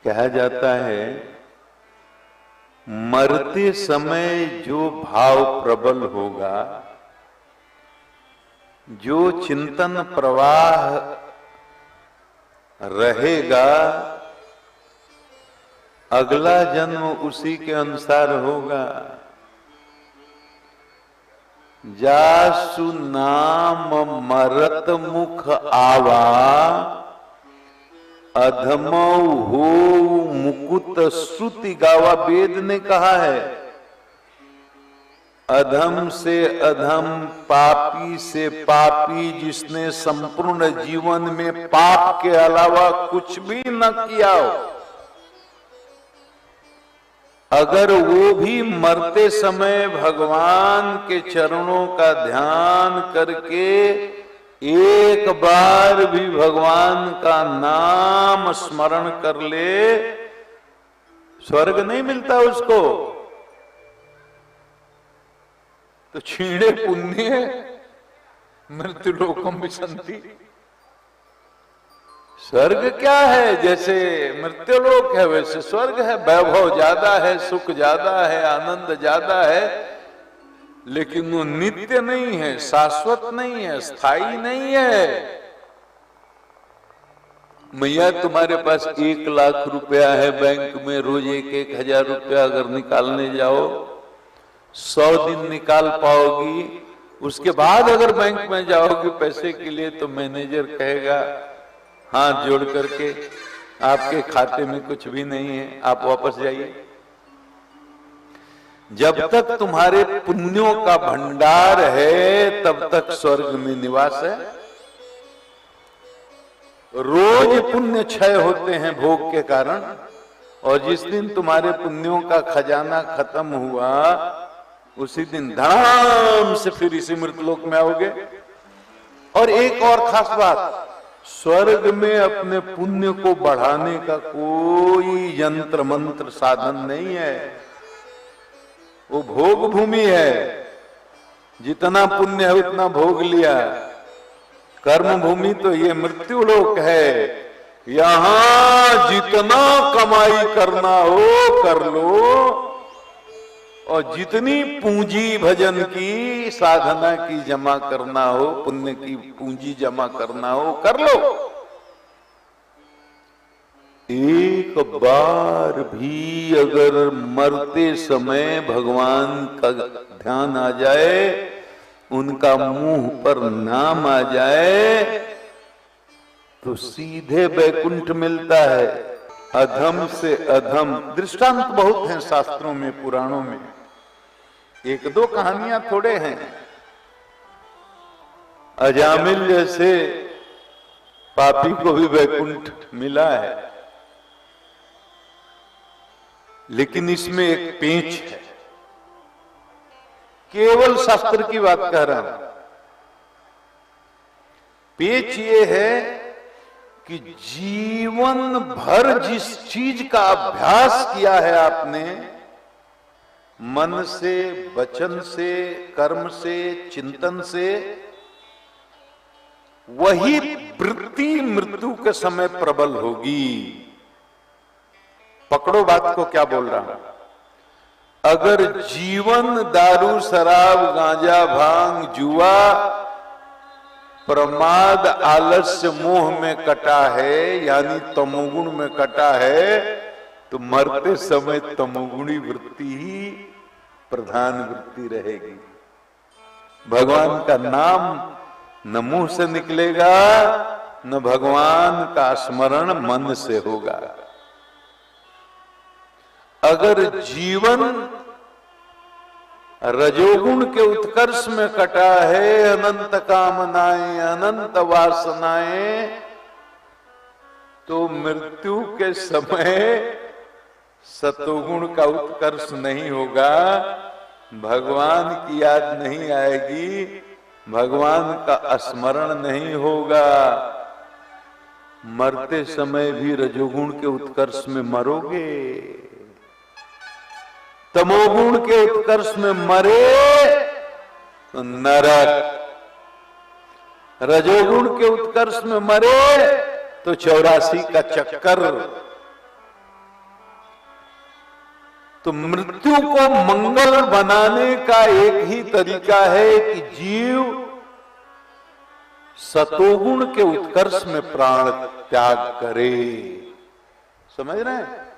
कहा जाता है मरते समय जो भाव प्रबल होगा, जो चिंतन प्रवाह रहेगा, अगला जन्म उसी के अनुसार होगा। जासु नाम मरत मुख आवा, अधमौ हो मुकुत श्रुति गावा। वेद ने कहा है अधम से अधम, पापी से पापी, जिसने संपूर्ण जीवन में पाप के अलावा कुछ भी न किया हो, अगर वो भी मरते समय भगवान के चरणों का ध्यान करके एक बार भी भगवान का नाम स्मरण कर ले, स्वर्ग नहीं मिलता उसको। तो क्षीणे पुण्य मृत्यु लोकम विसंति। स्वर्ग क्या है? जैसे मृत्युलोक है वैसे स्वर्ग है। वैभव ज्यादा है, सुख ज्यादा है, आनंद ज्यादा है, लेकिन वो नित्य नहीं है, शाश्वत नहीं है, स्थायी नहीं है। मैया तुम्हारे पास 1 लाख रुपया है बैंक में, रोज 1-1 हजार रुपया अगर निकालने जाओ 100 दिन निकाल पाओगी। उसके बाद अगर बैंक में जाओगी पैसे के लिए तो मैनेजर कहेगा हाथ जोड़ करके आपके खाते में कुछ भी नहीं है, आप वापस जाइए। जब तक तुम्हारे पुण्यों का भंडार है तब तक स्वर्ग में निवास है। रोज पुण्य क्षय होते हैं भोग के कारण, और जिस दिन तुम्हारे पुण्यों का खजाना खत्म हुआ उसी दिन धड़ाम से फिर इसी मृतलोक में आओगे। और एक और खास बात, स्वर्ग में अपने पुण्य को बढ़ाने का कोई यंत्र मंत्र साधन नहीं है। वो भोग भूमि है, जितना पुण्य है उतना भोग लिया। कर्म भूमि तो ये मृत्यु लोक है, यहां जितना कमाई करना हो कर लो, और जितनी पूंजी भजन की साधना की जमा करना हो, पुण्य की पूंजी जमा करना हो कर लो। एक बार भी अगर मरते समय भगवान का ध्यान आ जाए, उनका मुंह पर नाम आ जाए, तो सीधे वैकुंठ मिलता है। अधम से अधम दृष्टांत बहुत हैं शास्त्रों में, पुराणों में, 1-2 कहानियां थोड़े हैं। अजामिल जैसे पापी को भी वैकुंठ मिला है, लेकिन इसमें एक पेंच है। केवल शास्त्र की बात कह रहा हूं। पेंच ये है कि जीवन भर जिस चीज का अभ्यास किया है आपने, मन से, वचन से, कर्म से, चिंतन से, वही वृत्ति मृत्यु के समय प्रबल होगी। पकड़ो बात को, क्या बोल रहा हूं। अगर जीवन दारू, शराब, गांजा, भांग, जुआ, प्रमाद, आलस्य, मोह में कटा है, यानी तमोगुण में कटा है, तो मरते समय तमोगुणी वृत्ति ही प्रधान वृत्ति रहेगी। भगवान का नाम न मुंह से निकलेगा, न भगवान का स्मरण मन से होगा। अगर जीवन रजोगुण के उत्कर्ष में कटा है, अनंत कामनाएं, अनंत वासनाएं, तो मृत्यु के समय सतोगुण का उत्कर्ष नहीं होगा, भगवान की याद नहीं आएगी, भगवान का स्मरण नहीं होगा। मरते समय भी रजोगुण के उत्कर्ष में मरोगे, तमोगुण के उत्कर्ष में मरे तो नरक, रजोगुण के उत्कर्ष में मरे तो 84 का चक्कर, तो मृत्यु को मंगल बनाने का एक ही तरीका है कि जीव सतोगुण के उत्कर्ष में प्राण त्याग करे। समझ रहे हैं?